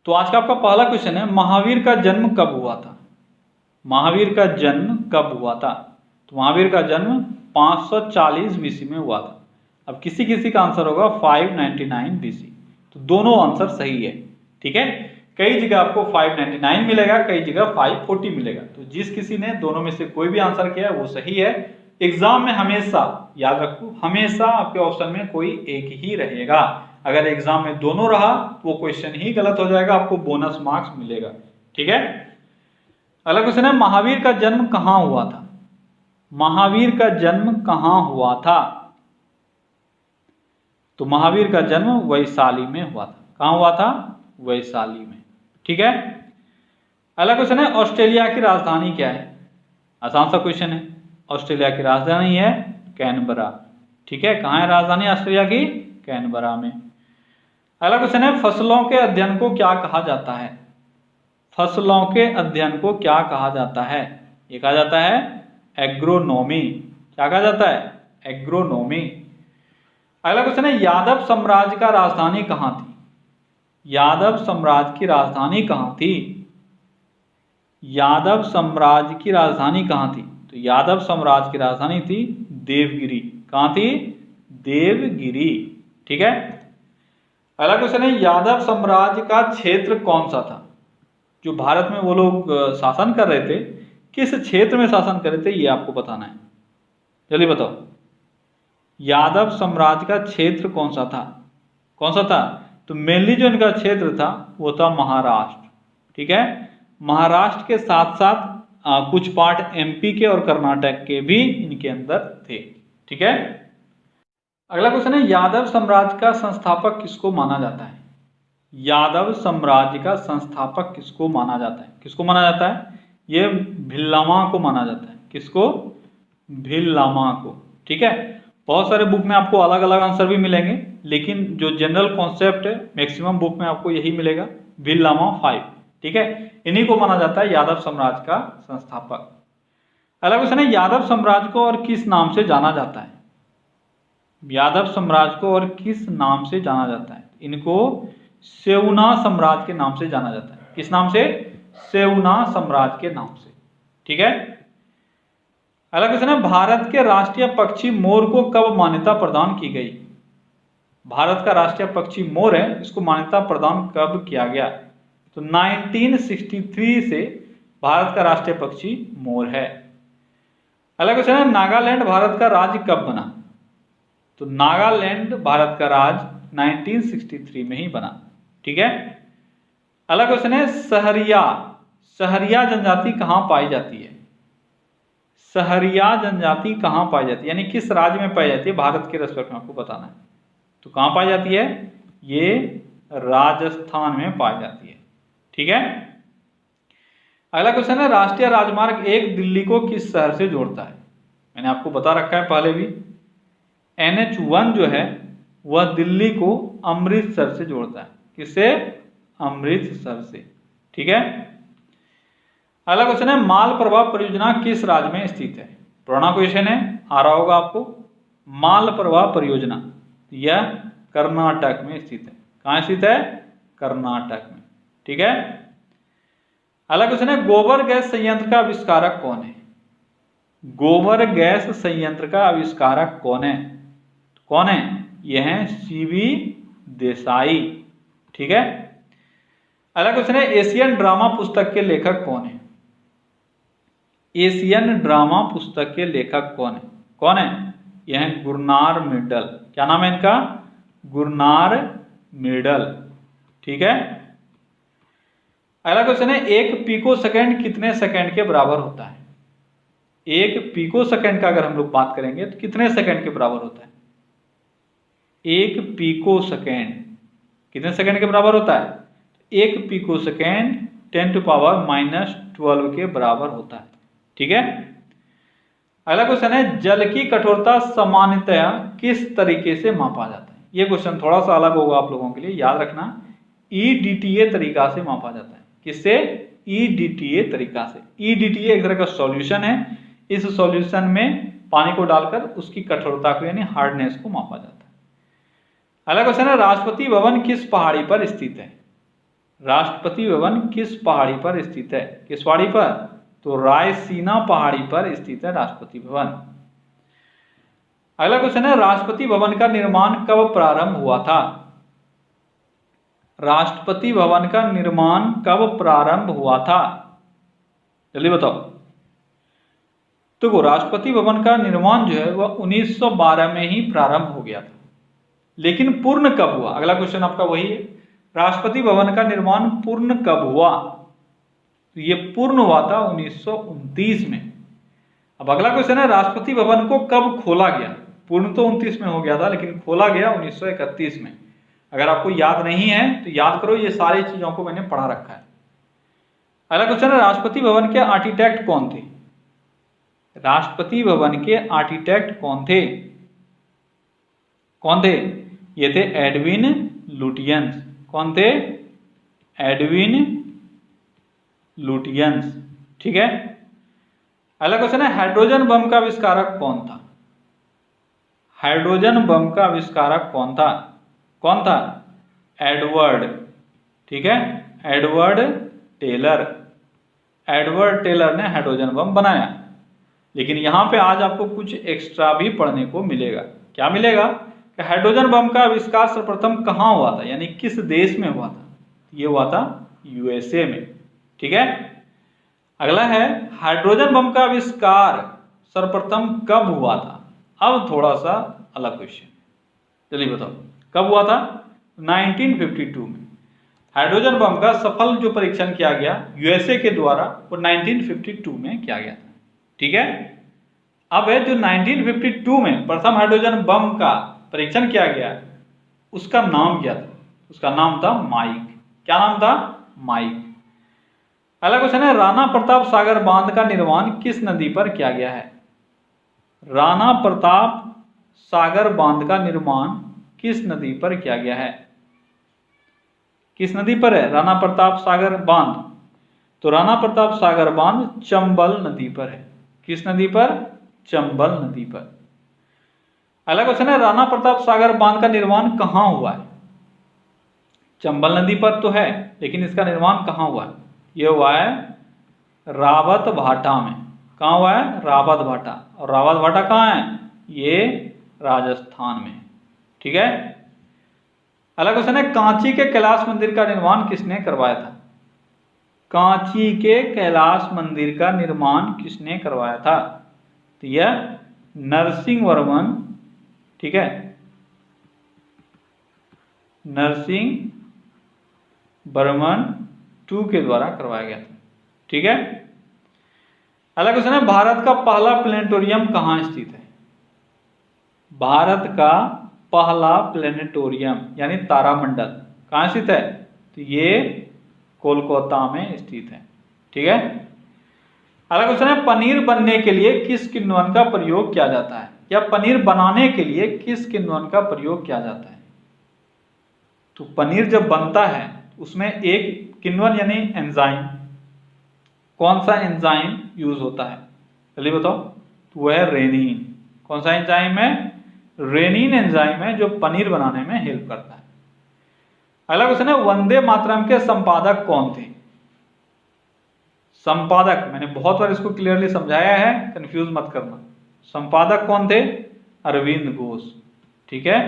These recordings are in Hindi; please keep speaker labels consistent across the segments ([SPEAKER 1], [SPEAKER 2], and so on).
[SPEAKER 1] तो आज का आपका पहला क्वेश्चन है, महावीर का जन्म कब हुआ था? महावीर का जन्म कब हुआ था? तो महावीर का जन्म 540 बीसी में हुआ था। अब किसी किसी का आंसर होगा 599 बीसी, तो दोनों आंसर सही है। ठीक है, कई जगह आपको 599 मिलेगा, कई जगह 540 मिलेगा। तो जिस किसी ने दोनों में से कोई भी आंसर किया वो सही है। एग्जाम में हमेशा याद रखो, हमेशा आपके ऑप्शन में कोई एक ही रहेगा। अगर एग्जाम में दोनों रहा तो वो क्वेश्चन ही गलत हो जाएगा, आपको बोनस मार्क्स मिलेगा। ठीक है, अगला क्वेश्चन है, महावीर का जन्म कहां हुआ था? महावीर का जन्म कहां हुआ था? तो महावीर का जन्म वैशाली में हुआ था। कहां हुआ था? वैशाली में। ठीक है, अगला क्वेश्चन है, ऑस्ट्रेलिया की राजधानी क्या है? आसान सा क्वेश्चन है। ऑस्ट्रेलिया की राजधानी है कैनबरा। ठीक है, कहां है राजधानी ऑस्ट्रेलिया की? कैनबरा में। अगला क्वेश्चन है, फसलों के अध्ययन को क्या कहा जाता है? फसलों के अध्ययन को क्या कहा जाता है? ये कहा जाता है एग्रोनॉमी। क्या कहा जाता है? एग्रोनॉमी। अगला क्वेश्चन है, यादव साम्राज्य का राजधानी कहां थी? यादव साम्राज्य की राजधानी कहां थी? यादव साम्राज्य की राजधानी कहां थी? तो यादव साम्राज्य की राजधानी थी देवगिरी। कहां थी? देवगिरी। ठीक है, अगला क्वेश्चन है, यादव साम्राज्य का क्षेत्र कौन सा था? जो भारत में वो लोग शासन कर रहे थे, किस क्षेत्र में शासन कर रहे थे, ये आपको बताना है। जल्दी बताओ, यादव साम्राज्य का क्षेत्र कौन सा था? कौन सा था? तो मेनली जो इनका क्षेत्र था वो था महाराष्ट्र। ठीक है, महाराष्ट्र के साथ साथ कुछ पार्ट एमपी के और कर्नाटक के भी इनके अंदर थे। ठीक है, अगला क्वेश्चन है, यादव साम्राज्य का संस्थापक किसको माना जाता है? यादव साम्राज्य का संस्थापक किसको माना जाता है? किसको माना जाता है? ये भिल्लामा को माना जाता है। किसको? भिल्लामा को। ठीक है, बहुत सारे बुक में आपको अलग अलग आंसर भी मिलेंगे, लेकिन जो जनरल कॉन्सेप्ट है मैक्सिमम बुक में आपको यही मिलेगा, भिल्लामा 5। ठीक है, इन्हीं को माना जाता है यादव साम्राज्य का संस्थापक। अगला क्वेश्चन है, यादव साम्राज्य को और किस नाम से जाना जाता है? यादव साम्राज्य को और किस नाम से जाना जाता है? इनको सेवना साम्राज्य के नाम से जाना जाता है। किस नाम से? सेवना साम्राज्य के नाम से। ठीक है, अगला क्वेश्चन है, भारत के राष्ट्रीय पक्षी मोर को कब मान्यता प्रदान की गई? भारत का राष्ट्रीय पक्षी मोर है, इसको मान्यता प्रदान कब किया गया? तो 1963 से भारत का राष्ट्रीय पक्षी मोर है। अगला क्वेश्चन है, नागालैंड भारत का राज्य कब बना? तो नागालैंड भारत का राज्य 1963 में ही बना। ठीक है, अगला क्वेश्चन है, सहरिया जनजाति कहां पाई जाती है? सहरिया जनजाति कहां पाई जाती है, यानी किस राज्य में पाई जाती है? भारत के रेस्पेक्ट में आपको बताना है। तो कहां पाई जाती है? ये राजस्थान में पाई जाती है। ठीक है, अगला क्वेश्चन है, राष्ट्रीय राजमार्ग 1 दिल्ली को किस शहर से जोड़ता है? मैंने आपको बता रखा है पहले भी, NH1 जो है वह दिल्ली को अमृतसर से जोड़ता है। किससे? अमृतसर से। ठीक है, अगला क्वेश्चन है, मालप्रभा परियोजना किस राज्य में स्थित है? पुराना क्वेश्चन है, आ रहा होगा आपको। मालप्रभा परियोजना यह कर्नाटक में स्थित है। कहां स्थित है? कर्नाटक में। ठीक है, अगला क्वेश्चन है, गोबर गैस संयंत्र का आविष्कारक कौन है? गोबर गैस संयंत्र का आविष्कारक कौन है? कौन है? यह है CV देसाई। ठीक है, अगला क्वेश्चन है, एशियन ड्रामा पुस्तक के लेखक कौन है? एशियन ड्रामा पुस्तक के लेखक कौन है? कौन है? यह है गुरनार मिडल। क्या नाम है इनका? गुरनार मिडल। ठीक है, अगला क्वेश्चन है, 1 पिको सेकेंड कितने सेकेंड के बराबर होता है? 1 पिको सेकेंड का अगर हम लोग बात करेंगे तो कितने सेकेंड के बराबर होता है? 1 पिको सेकेंड कितने सेकेंड के बराबर होता है? 1 पिको सेकेंड 10⁻⁻12 के बराबर होता है। ठीक है, अगला क्वेश्चन है, जल की कठोरता सामान्यतया किस तरीके से मापा जाता है? ये क्वेश्चन थोड़ा सा अलग होगा आप लोगों के लिए, याद रखना। EDTA तरीका से मापा जाता है। किससे? EDTA तरीका से। EDTA एक तरह का सॉल्यूशन है, इस सॉल्यूशन में पानी को डालकर उसकी कठोरता को यानी हार्डनेस को मापा जाता है। अगला क्वेश्चन है, राष्ट्रपति भवन किस पहाड़ी पर स्थित है? राष्ट्रपति भवन किस पहाड़ी पर स्थित है? किस पहाड़ी पर? तो रायसीना पहाड़ी पर स्थित है राष्ट्रपति भवन। अगला क्वेश्चन है, राष्ट्रपति भवन का निर्माण कब प्रारंभ हुआ था? राष्ट्रपति भवन का निर्माण कब प्रारंभ हुआ था? जल्दी बताओ। तो राष्ट्रपति भवन का निर्माण जो है वह 1912 में ही प्रारंभ हो गया था, लेकिन पूर्ण कब हुआ? अगला क्वेश्चन आपका वही है, राष्ट्रपति भवन का निर्माण पूर्ण कब हुआ? तो ये पूर्ण हुआ था 1929 में। अब अगला क्वेश्चन है, राष्ट्रपति भवन को कब खोला गया? पूर्ण तो 29 में हो गया था, लेकिन खोला गया 1931 में। अगर आपको याद नहीं है तो याद करो, ये सारी चीजों को मैंने पढ़ा रखा है। अगला क्वेश्चन है, राष्ट्रपति भवन के आर्किटेक्ट कौन थे? राष्ट्रपति भवन के आर्किटेक्ट कौन थे? कौन थे? ये थे एडविन लुटियंस। कौन थे? Edwin Lutyens. ठीक है। अगला क्वेश्चन है, हाइड्रोजन बम का आविष्कारक कौन था? हाइड्रोजन बम का आविष्कारक कौन था? कौन था? एडवर्ड। ठीक है, एडवर्ड टेलर। एडवर्ड टेलर ने हाइड्रोजन बम बनाया। लेकिन यहां पे आज आपको कुछ एक्स्ट्रा भी पढ़ने को मिलेगा। क्या मिलेगा? कि हाइड्रोजन बम का आविष्कार सर्वप्रथम कहां हुआ था, यानी किस देश में हुआ था? ये हुआ था यूएसए में। ठीक है। अगला है, हाइड्रोजन बम का आविष्कार सर्वप्रथम कब हुआ था? अब थोड़ा सा अलग क्वेश्चन, चलिए बताओ कब हुआ था? 1952 में। हाइड्रोजन बम का सफल जो परीक्षण किया गया यूएसए के द्वारा, वो 1952 में किया गया था। ठीक है। अब है जो 1952 में प्रथम हाइड्रोजन बम का परीक्षण किया गया, उसका नाम क्या था? उसका नाम था माइक। क्या नाम था? माइक। अगला क्वेश्चन है, राणा प्रताप सागर बांध का निर्माण किस नदी पर किया गया है? राणा प्रताप सागर बांध का निर्माण किस नदी पर किया गया है? किस नदी पर है राणा प्रताप सागर बांध? तो राणा प्रताप सागर बांध चंबल नदी पर है। किस नदी पर? चंबल नदी पर। अगला क्वेश्चन है, राणा प्रताप सागर बांध का निर्माण कहां हुआ है? चंबल नदी पर तो है, लेकिन इसका निर्माण कहां हुआ है? यह हुआ है रावत भाटा में। कहां हुआ है? रावत भाटा। और रावत भाटा कहां है? ये राजस्थान में। ठीक है। अगला क्वेश्चन है, कांची के कैलाश मंदिर का निर्माण किसने करवाया था? कांची के कैलाश मंदिर का निर्माण किसने करवाया था? तो यह नरसिंह वर्मन, ठीक है, नरसिंह वर्मन II के द्वारा करवाया गया था। ठीक है। अगला क्वेश्चन है, भारत का पहला प्लेनेटोरियम कहां स्थित है? भारत का पहला प्लेनेटोरियम यानी तारामंडल कहां स्थित है? तो ये कोलकाता में स्थित है। ठीक है। अगला क्वेश्चन है, पनीर बनने के लिए किस किण्वन का प्रयोग किया जाता है? या पनीर बनाने के लिए किस किण्वन का प्रयोग किया जाता है? तो पनीर जब बनता है उसमें एक किण्वन यानी एंजाइम, कौन सा एंजाइम यूज होता है? चलिए बताओ। तो वह है रेनिन। कौन सा एंजाइम है? रेनिन एंजाइम है जो पनीर बनाने में हेल्प करता है। अगला क्वेश्चन है, वंदे मातरम के संपादक कौन थे? संपादक, मैंने बहुत बार इसको क्लियरली समझाया है, कंफ्यूज मत करना। संपादक कौन थे? अरविंद घोष। ठीक है,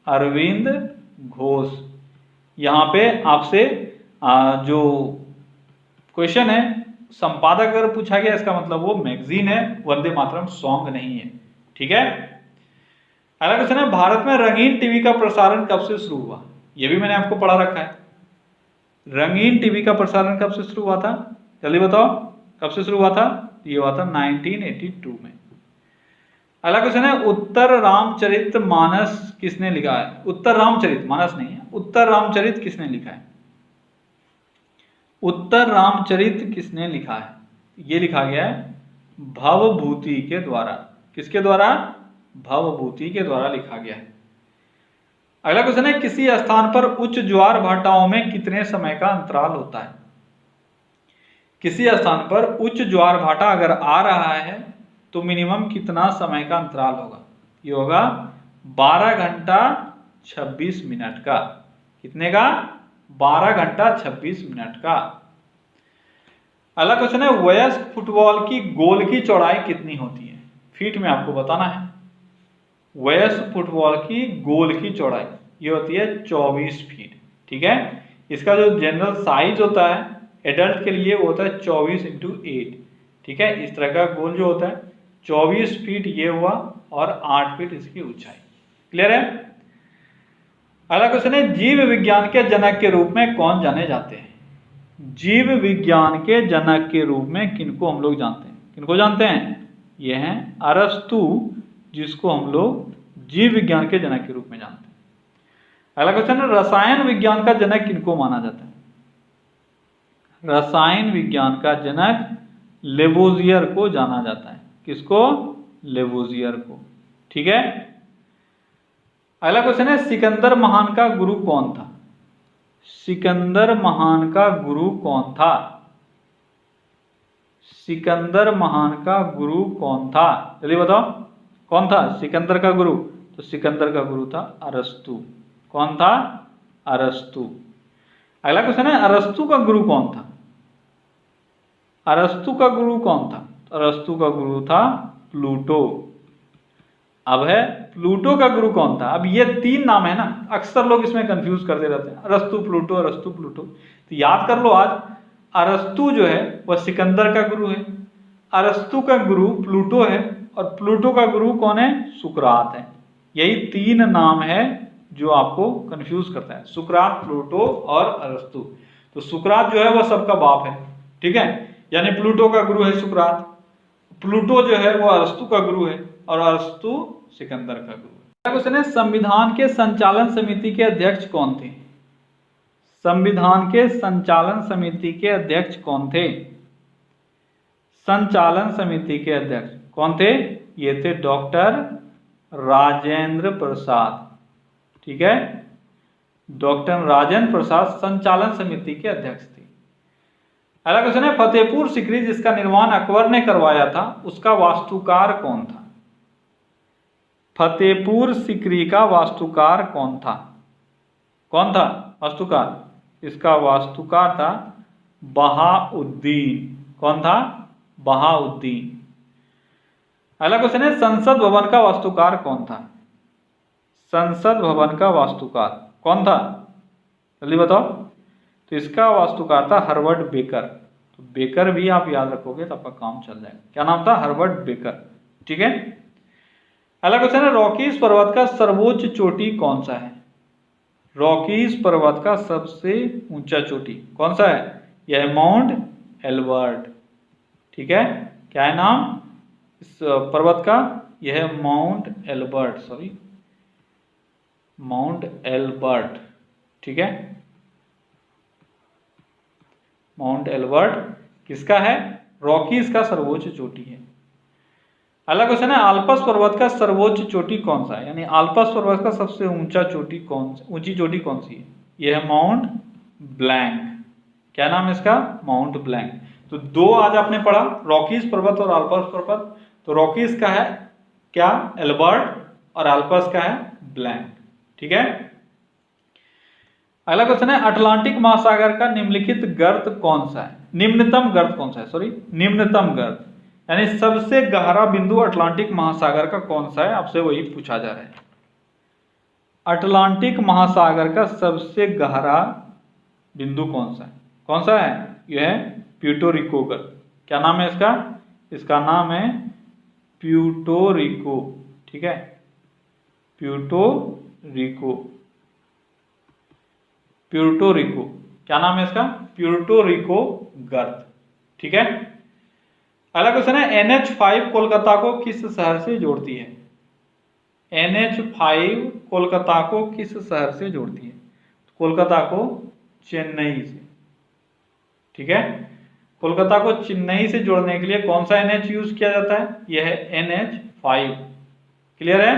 [SPEAKER 1] अरविंद घोष। यहां पे आपसे जो क्वेश्चन है संपादक अगर पूछा गया, इसका मतलब वो मैगजीन है, वंदे मातरम सॉन्ग नहीं है। ठीक है। अगला क्वेश्चन है, भारत में रंगीन टीवी का प्रसारण कब से शुरू हुआ? ये भी मैंने आपको पढ़ा रखा है। रंगीन टीवी का प्रसारण कब से शुरू हुआ था? जल्दी बताओ, कब से शुरू हुआ था? ये हुआ था 1982 में। अगला क्वेश्चन है, उत्तर रामचरित मानस किसने लिखा है? उत्तर रामचरित मानस नहीं है, उत्तर रामचरित किसने लिखा है? उत्तर रामचरित किसने लिखा है? ये लिखा गया है भवभूति के द्वारा। किसके द्वारा? भवभूति के द्वारा लिखा गया है। अगला क्वेश्चन है, किसी स्थान पर उच्च ज्वार भाटाओं में कितने समय का अंतराल होता है? किसी स्थान पर उच्च ज्वार भाटा अगर आ रहा है तो मिनिमम कितना समय का अंतराल होगा? ये होगा 12 घंटा 26 मिनट का। कितने का? 12 घंटा 26 मिनट का। अगला क्वेश्चन है वयस्क फुटबॉल की गोल की चौड़ाई कितनी होती है? फीट में आपको बताना है। वयस्क फुटबॉल की गोल की चौड़ाई ये होती है 24 फीट। ठीक है, इसका जो जनरल साइज होता है एडल्ट के लिए वो होता है 24x8। ठीक है, इस तरह का गोल जो होता है 24 फीट ये हुआ और 8 फीट इसकी ऊंचाई। क्लियर है? अगला क्वेश्चन है जीव विज्ञान के जनक के रूप में कौन जाने जाते हैं? जीव विज्ञान के जनक के रूप में किनको हम लोग जानते हैं? किनको जानते हैं? ये हैं अरस्तु, जिसको हम लोग जीव विज्ञान के जनक के रूप में जानते हैं। अगला क्वेश्चन है रसायन विज्ञान का जनक किनको माना जाता है? रसायन विज्ञान का जनक लेवोजियर को जाना जाता है। किसको? लेवोजियर को। ठीक है, अगला क्वेश्चन है सिकंदर महान का गुरु कौन था? सिकंदर महान का गुरु कौन था? सिकंदर महान का गुरु कौन था? जल्दी बताओ, कौन था सिकंदर का गुरु? तो सिकंदर का गुरु था अरस्तु। कौन था? अरस्तु। अगला क्वेश्चन है अरस्तु का गुरु कौन था? अरस्तु का गुरु कौन था? अरस्तु का गुरु था प्लूटो। अब है प्लूटो का गुरु कौन था? अब ये 3 नाम है ना, अक्सर लोग इसमें कंफ्यूज करते रहते हैं, अरस्तु प्लूटो अरस्तु प्लूटो। तो याद कर लो आज, अरस्तु जो है वह सिकंदर का गुरु है, अरस्तु का गुरु प्लूटो है और प्लूटो का गुरु कौन है? सुकरात है। यही 3 नाम है जो आपको कंफ्यूज करता है, सुकरात, प्लूटो और अरस्तु। तो सुकरात जो है वह सबका बाप है। ठीक है, यानी प्लूटो का गुरु है सुकरात, प्लूटो जो है वो अरस्तु का गुरु है और अरस्तु सिकंदर का गुरु है। क्वेश्चन है संविधान के संचालन समिति के अध्यक्ष कौन थे? संविधान के संचालन समिति के अध्यक्ष कौन थे? संचालन समिति के अध्यक्ष कौन थे? ये थे डॉक्टर राजेंद्र प्रसाद। ठीक है, डॉक्टर राजेंद्र प्रसाद संचालन समिति के अध्यक्ष थे। अगला क्वेश्चन है फतेहपुर सीकरी जिसका निर्माण अकबर ने करवाया था उसका वास्तुकार कौन था? फतेहपुर सीकरी का वास्तुकार कौन था? कौन था वास्तुकार? इसका वास्तुकार था बहाउद्दीन। कौन था? बहाउद्दीन। अगला क्वेश्चन है संसद भवन का वास्तुकार कौन था? संसद भवन का वास्तुकार कौन था? जल्दी बताओ। तो इसका वास्तुकार था हर्बर्ट बेकर। तो बेकर भी आप याद रखोगे तो आपका काम चल जाएगा। क्या नाम था? Herbert baker. ठीक है, अगला क्वेश्चन है रॉकीज पर्वत का सर्वोच्च चोटी कौन सा है? रॉकीज पर्वत का सबसे ऊंचा चोटी कौन सा है? यह है माउंट एल्बर्ट। ठीक है, क्या है नाम इस पर्वत का? यह है Mount Elbert, sorry Mount Elbert. ठीक है, माउंट एल्बर्ट किसका है? रॉकीज का सर्वोच्च चोटी है। अगला क्वेश्चन है आल्पस पर्वत का सर्वोच्च चोटी कौन सा है? यानी आल्पस पर्वत का सबसे ऊंची चोटी कौन सी है? यह है माउंट ब्लैंक। क्या नाम है इसका? Mount blank. तो 2 आज आपने पढ़ा, रॉकीज पर्वत और आल्पस पर्वत। तो रॉकीज का है क्या? एल्बर्ट, और आल्पस का है ब्लैंक। ठीक है, अगला क्वेश्चन है अटलांटिक महासागर का निम्नलिखित गर्त कौन सा है? निम्नतम गर्त कौन सा है? सॉरी, निम्नतम गर्त यानी सबसे गहरा बिंदु अटलांटिक महासागर का कौन सा है? आपसे वही पूछा जा रहा है। अटलांटिक महासागर का सबसे गहरा बिंदु कौन सा है? कौन सा है? यह है प्यूर्टो रिको गर्त। क्या नाम है इसका? इसका नाम है प्यूर्टो रिको। ठीक है, प्यूर्टो रिको। प्यूर्टो रिको क्या नाम है इसका? प्यूर्टो रिको गर्त। ठीक है, अगला क्वेश्चन है NH5 कोलकाता को किस शहर से जोड़ती है? NH5 कोलकाता को किस शहर से जोड़ती है? कोलकाता को चेन्नई से। ठीक है, कोलकाता को चेन्नई से जोड़ने के लिए कौन सा NH यूज किया जाता है? यह है NH5। क्लियर है?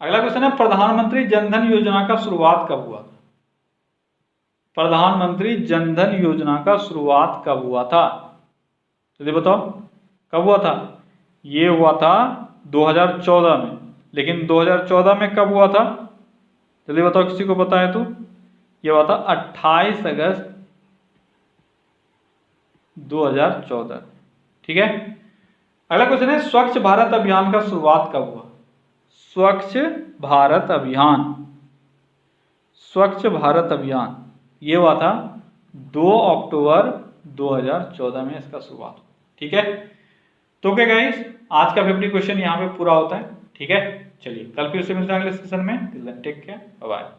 [SPEAKER 1] अगला क्वेश्चन है प्रधानमंत्री जनधन योजना का शुरुआत कब हुआ था? प्रधानमंत्री जनधन योजना का शुरुआत कब हुआ था? जल्दी बताओ, कब हुआ था? ये हुआ था 2014 में। लेकिन 2014 में कब हुआ था? जल्दी बताओ, किसी को पता है तो? ये हुआ था 28 अगस्त 2014। ठीक है, अगला क्वेश्चन है स्वच्छ भारत अभियान का शुरुआत कब हुआ? स्वच्छ भारत अभियान, स्वच्छ भारत अभियान ये हुआ था 2 अक्टूबर 2014 में इसका शुरुआत हुआ। ठीक है, तो क्या गाइस, आज का 50 क्वेश्चन यहाँ पे पूरा होता है। ठीक है, चलिए कल फिर से मिलते हैं अगले सेशन में। Till then take care, bye bye.